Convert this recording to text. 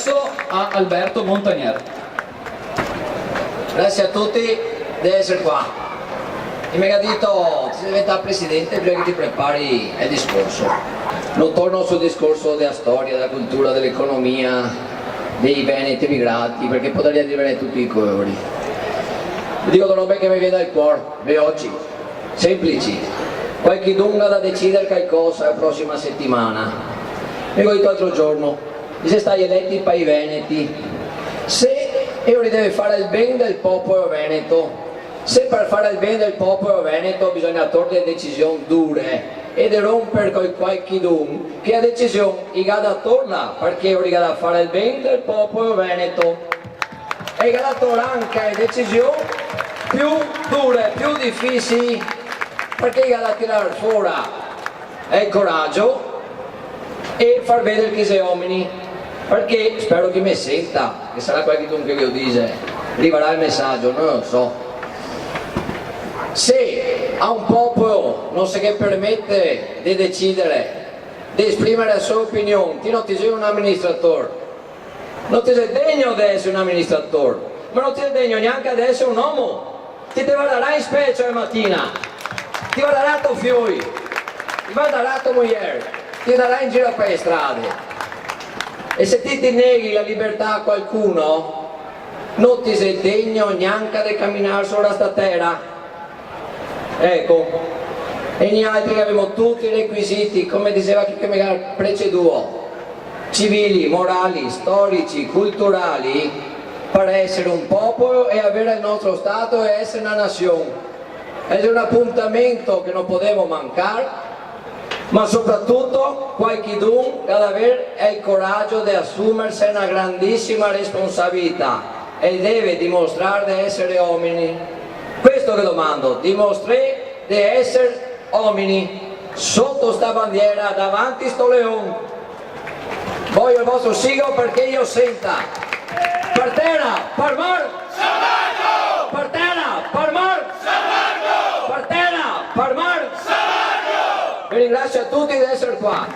adesso a Alberto Montagnier. Grazie a tutti di essere qua. Mi ha detto se diventa presidente prima che ti prepari il discorso. Non torno sul discorso della storia, della cultura, dell'economia, dei veneti emigrati, perché potrei dire tutti i colori. Vi dico robe che mi viene dal cuore, oggi, semplici. Qualche dunga da decidere qualcosa la prossima settimana. Mi ho detto l'altro giorno, se stai eletti per i veneti, se Euri deve fare il bene del popolo veneto, se per fare il bene del popolo veneto bisogna togliere decisioni dure e di rompere con qualche dun, che la decisione è da tornare, perché Euri da fare il bene del popolo veneto e da tornare anche le decisioni più dure, più difficili, perché da tirare fuori il coraggio e far vedere che sei uomini, perché spero che mi senta, che sarà qualcuno che io dice, arriverà il messaggio, non lo so. Se a un popolo non si permette di decidere, di esprimere la sua opinione, ti non ti sei un amministratore, non ti sei degno di essere un amministratore, ma non ti sei degno neanche di essere un uomo, ti guarderai in specie la mattina, ti guarderai tuo figlio, ti guarderai tua moglie, ti darai in giro per le strade. E se ti neghi la libertà a qualcuno, non ti sei degno neanche di camminare su questa terra. Ecco, e noi altri abbiamo tutti i requisiti, come diceva chi che mi ha preceduto, civili, morali, storici, culturali, per essere un popolo e avere il nostro Stato e essere una nazione. È un appuntamento che non possiamo mancare, ma soprattutto qualcuno deve avere il coraggio di assumersi una grandissima responsabilità e deve dimostrare di essere uomini. Questo che domando, dimostrare di essere uomini sotto sta bandiera, davanti sto leone. Voglio il vostro siglo perché io senta. Per terra, per mar, Salvaggio! Per terra, per mar, Salvaggio! Per terra, per mar, Salvaggio! Vi ringrazio a tutti di essere qua.